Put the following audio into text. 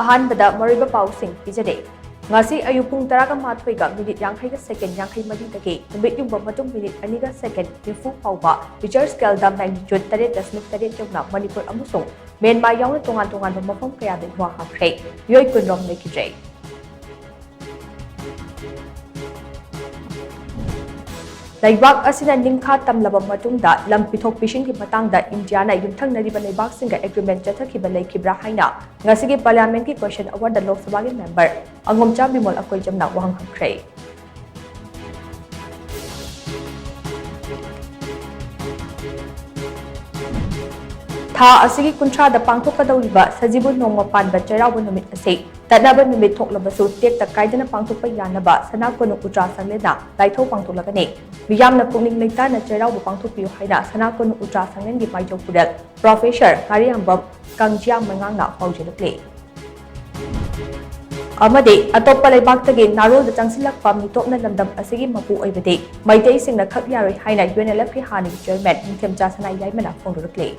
ꯑꯍꯥꯟꯕꯗ ꯃꯔꯨꯑꯣꯏꯕ ꯄꯥꯎꯁꯤꯡ ꯄꯤꯖꯔꯦ ꯉꯁꯤ ꯑꯌꯨꯛ ꯄꯨꯡ 12:30ꯒ ꯃꯤꯅꯤꯠ 50ꯒ ꯁꯦꯀꯦꯟ 54ꯗꯒꯤ ꯅꯨꯃꯤꯠ ꯌꯨꯡꯕ ꯃꯇꯨꯡ ꯃꯤꯅꯤꯠ 2ꯒ ꯁꯦꯀꯦꯟ 90 ꯐꯥꯎꯕ ꯔꯤꯆꯔ ꯁ꯭ꯀꯦꯜꯗ ꯃꯦꯒꯅꯤꯇ꯭ꯌꯨꯗ 8.8 ꯌꯧꯅ ꯃꯅꯤꯄꯨꯔ ꯑꯃꯁꯨꯡ ꯃ꯭ꯌꯥꯟꯃꯥꯔ ꯌꯥꯎꯅ ꯇꯣꯉꯥꯟ-ꯇꯣꯉꯥꯟꯕ ꯃꯐꯝ ꯀꯌꯥꯗ ꯌꯨꯝ ꯍꯥꯞꯈ꯭ꯔꯦ ꯃꯤꯑꯣꯏ 10 ꯔꯣꯝ ꯂꯩꯈꯤꯗ꯭ꯔꯦ ꯂꯩꯕꯥꯛ ꯑꯁꯤꯅ ꯅꯤꯡꯈꯥ ꯇꯝꯂꯕ ꯃꯇꯨꯡꯗ ꯂꯝ ꯄꯤꯊꯣꯛ ꯄꯤꯁꯤꯟꯒꯤ ꯃꯇꯥꯡꯗ ꯏꯟꯗꯤꯌꯥꯅ ꯌꯨꯝꯊꯪꯅꯔꯤꯕ ꯂꯩꯕꯥꯛꯁꯤꯡꯒ ꯑꯦꯒ꯭ꯔꯤꯃꯦꯟꯠ ꯆꯠꯊꯈꯤꯕ ꯂꯩꯈꯤꯕ꯭ꯔꯥ ꯍꯥꯏꯅ ꯉꯁꯤꯒꯤ ꯄꯥꯔꯂꯤꯌꯥꯃꯦꯟꯠꯀꯤ ꯀ꯭ꯋꯦꯁꯟ ꯑꯋꯥꯔꯗ ꯂꯣꯛ ꯁꯚꯥꯒꯤ ꯃꯦꯝꯕꯔ ꯑꯉꯣꯝꯆꯥ ꯕꯤꯃꯣꯜ ꯑꯀꯣꯏꯖꯝꯅ ꯋꯥꯍꯪ ꯍꯪꯈ꯭ꯔꯦ ꯊꯥ ꯑꯁꯤꯒꯤ 30ꯗ ꯄꯥꯡꯊꯣꯛꯀꯗꯧꯔꯤꯕ ꯁꯖꯤꯕꯨ ꯅꯣꯡꯃ ꯄꯥꯟꯕ ꯆꯩꯔꯥꯎꯕ ꯅꯨꯃꯤꯠ ꯑꯁꯤ ꯇꯠꯅꯕ ꯅꯨꯃꯤꯠ ꯊꯣꯛꯂꯕꯁꯨ ꯇꯦꯛꯇ ꯀꯥꯏꯗꯅ ꯄꯥꯡꯊꯣꯛꯄ ꯌꯥꯅꯕ ꯁꯅꯥ ꯀꯣꯅꯨꯡ ꯎꯇ꯭ꯔꯥ ꯁꯪꯂꯦꯟꯅ ꯂꯥꯏꯊꯧ ꯄꯥꯡꯊꯣꯛꯂꯒꯅꯤ ꯃꯤꯌꯥꯝꯅ ꯄꯨꯛꯅꯤꯡ ꯂꯩꯇꯥꯅ ꯆꯩꯔꯥꯎꯕ ꯄꯥꯡꯊꯣꯛꯄꯤꯌꯨ ꯍꯥꯏꯅ ꯁꯅꯥ ꯀꯣꯅꯨꯡ ꯎꯇ꯭ꯔꯥ ꯁꯪꯂꯦꯟꯒꯤ ꯃꯥꯏꯖꯧ ꯄꯨꯔꯦꯜ ꯄ꯭ꯔꯣꯐꯦꯁꯔ ꯉꯥꯔꯤꯌꯥꯟꯕꯝ ꯀꯪꯖꯤꯌꯥ ꯃꯉꯥꯡꯅ ꯄꯥꯎꯖꯦꯜꯂꯛꯂꯤ ꯑꯃꯗꯤ ꯑꯇꯣꯞꯄ ꯂꯩꯕꯥꯛꯇꯒꯤ ꯅꯥꯔꯣꯜꯗ ꯆꯪꯁꯤꯜꯂꯛꯄ ꯃꯤꯇꯣꯞꯅ ꯂꯝꯗꯝ ꯑꯁꯤꯒꯤ ꯃꯄꯨ ꯑꯣꯏꯕꯗꯤ ꯃꯩꯇꯩꯁꯤꯡꯅ ꯈꯛ ꯌꯥꯔꯣꯏ ꯍꯥꯏꯅ UNLFꯀꯤ ꯍꯥꯟꯅꯒꯤ ꯆꯦꯌꯔꯃꯦꯟ ꯅꯤꯡꯊꯦꯝꯆꯥ ꯁꯅꯥ ꯌꯥꯏꯃꯅ ꯐꯣꯡꯗꯣꯔꯛꯂꯤ